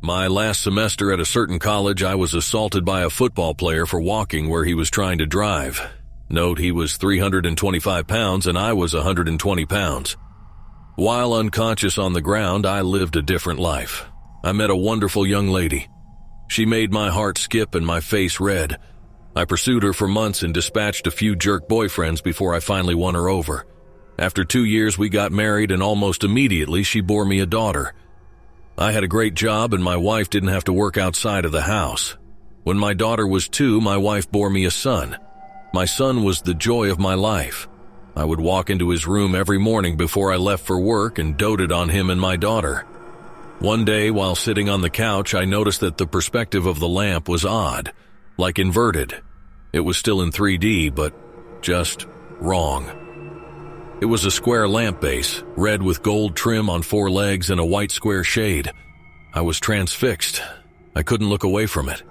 My last semester at a certain college, I was assaulted by a football player for walking where he was trying to drive. Note, he was 325 pounds and I was 120 pounds. While unconscious on the ground, I lived a different life. I met a wonderful young lady. She made my heart skip and my face red. I pursued her for months and dispatched a few jerk boyfriends before I finally won her over. After 2 years, we got married and almost immediately she bore me a daughter. I had a great job and my wife didn't have to work outside of the house. When my daughter was 2, my wife bore me a son. My son was the joy of my life. I would walk into his room every morning before I left for work and doted on him and my daughter. One day, while sitting on the couch, I noticed that the perspective of the lamp was odd, like inverted. It was still in 3D, but just wrong. It was a square lamp base, red with gold trim on 4 legs and a white square shade. I was transfixed. I couldn't look away from it.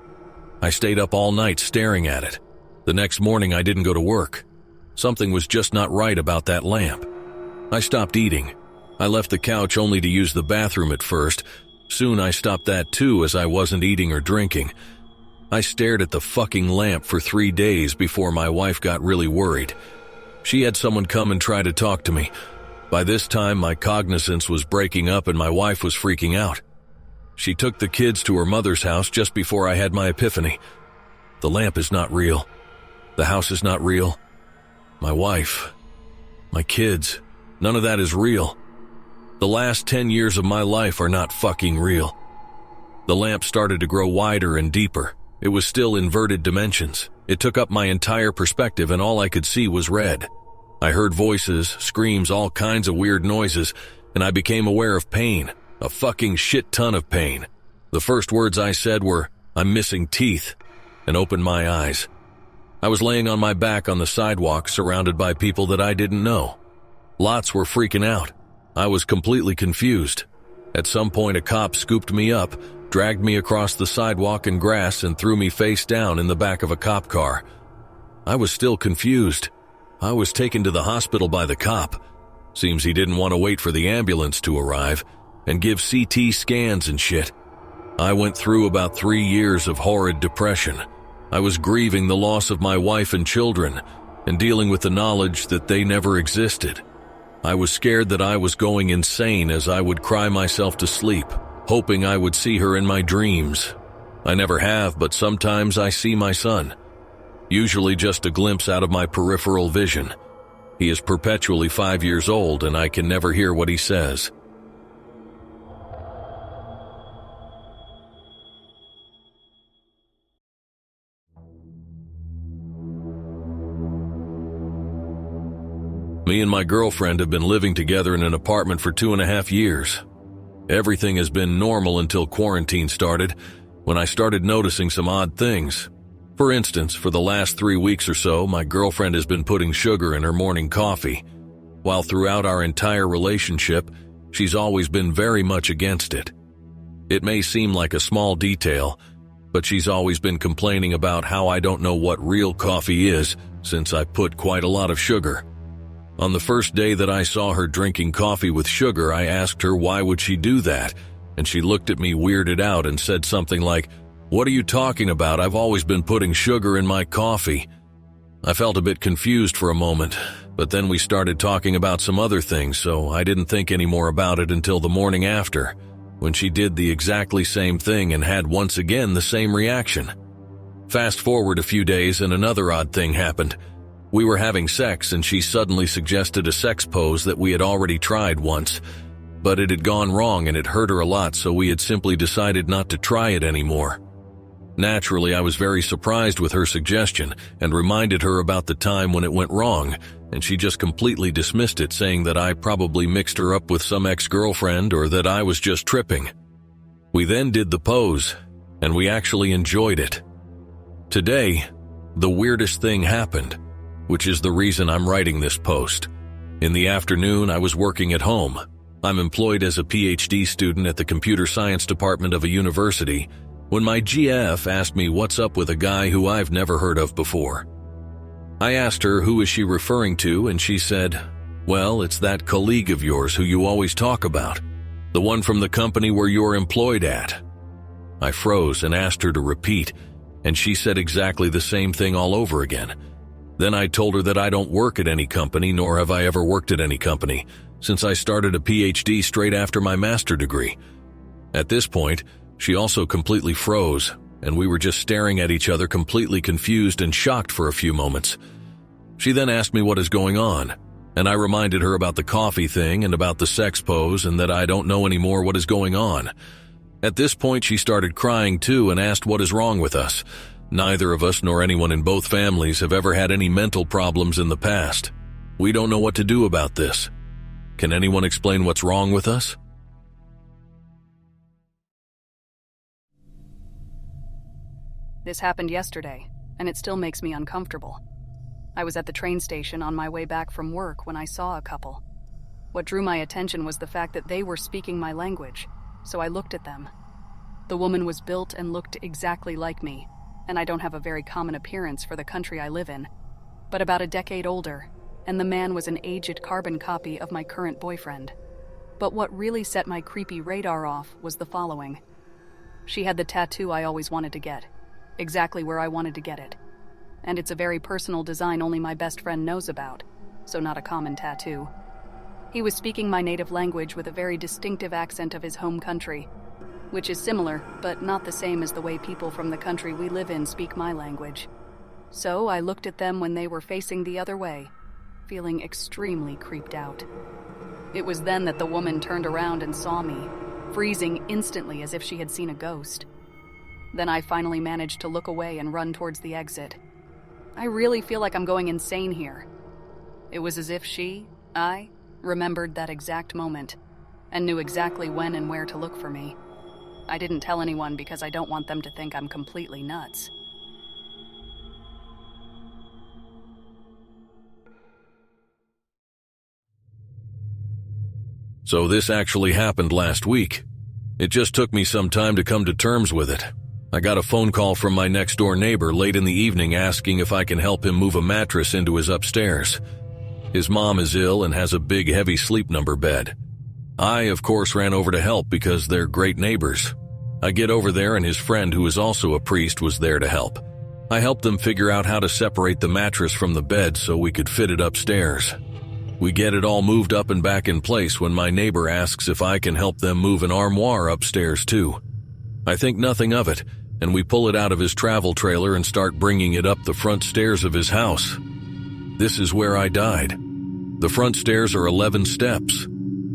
I stayed up all night staring at it. The next morning, I didn't go to work. Something was just not right about that lamp. I stopped eating. I left the couch only to use the bathroom at first. Soon I stopped that too, as I wasn't eating or drinking. I stared at the fucking lamp for 3 days before my wife got really worried. She had someone come and try to talk to me. By this time, my cognizance was breaking up and my wife was freaking out. She took the kids to her mother's house just before I had my epiphany. The lamp is not real. The house is not real. My wife, my kids, none of that is real. The last 10 years of my life are not fucking real. The lamp started to grow wider and deeper. It was still inverted dimensions. It took up my entire perspective and all I could see was red. I heard voices, screams, all kinds of weird noises, and I became aware of pain, a fucking shit ton of pain. The first words I said were, "I'm missing teeth," and opened my eyes. I was laying on my back on the sidewalk surrounded by people that I didn't know. Lots were freaking out. I was completely confused. At some point, a cop scooped me up, dragged me across the sidewalk and grass and threw me face down in the back of a cop car. I was still confused. I was taken to the hospital by the cop. Seems he didn't want to wait for the ambulance to arrive and give CT scans and shit. I went through about 3 years of horrid depression. I was grieving the loss of my wife and children and dealing with the knowledge that they never existed. I was scared that I was going insane as I would cry myself to sleep, hoping I would see her in my dreams. I never have, but sometimes I see my son. Usually just a glimpse out of my peripheral vision. He is perpetually 5 years old and I can never hear what he says. Me and my girlfriend have been living together in an apartment for 2.5 years. Everything has been normal until quarantine started, when I started noticing some odd things. For instance, for the last 3 weeks or so, my girlfriend has been putting sugar in her morning coffee, while throughout our entire relationship, she's always been very much against it. It may seem like a small detail, but she's always been complaining about how I don't know what real coffee is since I put quite a lot of sugar. On the first day that I saw her drinking coffee with sugar, I asked her why would she do that, and she looked at me weirded out and said something like, "What are you talking about? I've always been putting sugar in my coffee." I felt a bit confused for a moment, but then we started talking about some other things, so I didn't think any more about it until the morning after, when she did the exactly same thing and had once again the same reaction. Fast forward a few days and another odd thing happened. We were having sex and she suddenly suggested a sex pose that we had already tried once, but it had gone wrong and it hurt her a lot, so we had simply decided not to try it anymore. Naturally, I was very surprised with her suggestion and reminded her about the time when it went wrong, and she just completely dismissed it, saying that I probably mixed her up with some ex-girlfriend or that I was just tripping. We then did the pose, and we actually enjoyed it. Today, the weirdest thing happened, which is the reason I'm writing this post. In the afternoon, I was working at home. I'm employed as a PhD student at the computer science department of a university, when my GF asked me what's up with a guy who I've never heard of before. I asked her who is she referring to, and she said, "Well, it's that colleague of yours who you always talk about, the one from the company where you're employed at." I froze and asked her to repeat, and she said exactly the same thing all over again. Then I told her that I don't work at any company, nor have I ever worked at any company, since I started a PhD straight after my master's degree. At this point, she also completely froze, and we were just staring at each other completely confused and shocked for a few moments. She then asked me what is going on, and I reminded her about the coffee thing and about the sex pose and that I don't know anymore what is going on. At this point, she started crying too and asked what is wrong with us. Neither of us nor anyone in both families have ever had any mental problems in the past. We don't know what to do about this. Can anyone explain what's wrong with us? This happened yesterday, and it still makes me uncomfortable. I was at the train station on my way back from work when I saw a couple. What drew my attention was the fact that they were speaking my language, so I looked at them. The woman was built and looked exactly like me, and I don't have a very common appearance for the country I live in, but about a decade older, and the man was an aged carbon copy of my current boyfriend. But what really set my creepy radar off was the following. She had the tattoo I always wanted to get, exactly where I wanted to get it. And it's a very personal design only my best friend knows about, so not a common tattoo. He was speaking my native language with a very distinctive accent of his home country, which is similar, but not the same as the way people from the country we live in speak my language. So I looked at them when they were facing the other way, feeling extremely creeped out. It was then that the woman turned around and saw me, freezing instantly as if she had seen a ghost. Then I finally managed to look away and run towards the exit. I really feel like I'm going insane here. It was as if I, remembered that exact moment and knew exactly when and where to look for me. I didn't tell anyone because I don't want them to think I'm completely nuts. So this actually happened last week. It just took me some time to come to terms with it. I got a phone call from my next-door neighbor late in the evening asking if I can help him move a mattress into his upstairs. His mom is ill and has a big, heavy sleep number bed. I, of course, ran over to help because they're great neighbors. I get over there and his friend, who is also a priest, was there to help. I helped them figure out how to separate the mattress from the bed so we could fit it upstairs. We get it all moved up and back in place when my neighbor asks if I can help them move an armoire upstairs too. I think nothing of it, and we pull it out of his travel trailer and start bringing it up the front stairs of his house. This is where I died. The front stairs are 11 steps.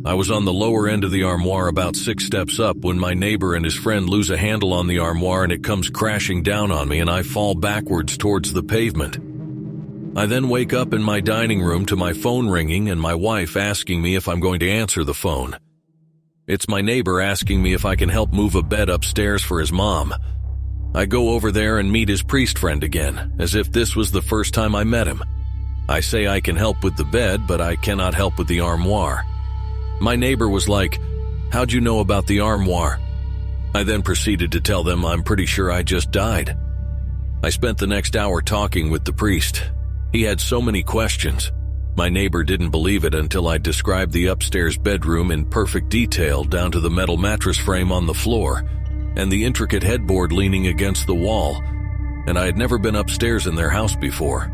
I was on the lower end of the armoire about 6 steps up when my neighbor and his friend lose a handle on the armoire and it comes crashing down on me and I fall backwards towards the pavement. I then wake up in my dining room to my phone ringing and my wife asking me if I'm going to answer the phone. It's my neighbor asking me if I can help move a bed upstairs for his mom. I go over there and meet his priest friend again, as if this was the first time I met him. I say I can help with the bed, but I cannot help with the armoire. My neighbor was like, "How'd you know about the armoire?" I then proceeded to tell them I'm pretty sure I just died. I spent the next hour talking with the priest. He had so many questions. My neighbor didn't believe it until I described the upstairs bedroom in perfect detail down to the metal mattress frame on the floor and the intricate headboard leaning against the wall, and I had never been upstairs in their house before.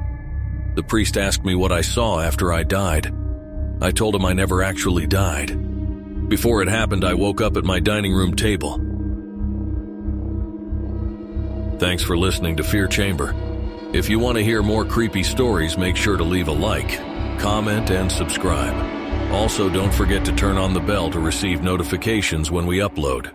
The priest asked me what I saw after I died. I told him I never actually died. Before it happened, I woke up at my dining room table. Thanks for listening to Fear Chamber. If you want to hear more creepy stories, make sure to leave a like, comment, and subscribe. Also, don't forget to turn on the bell to receive notifications when we upload.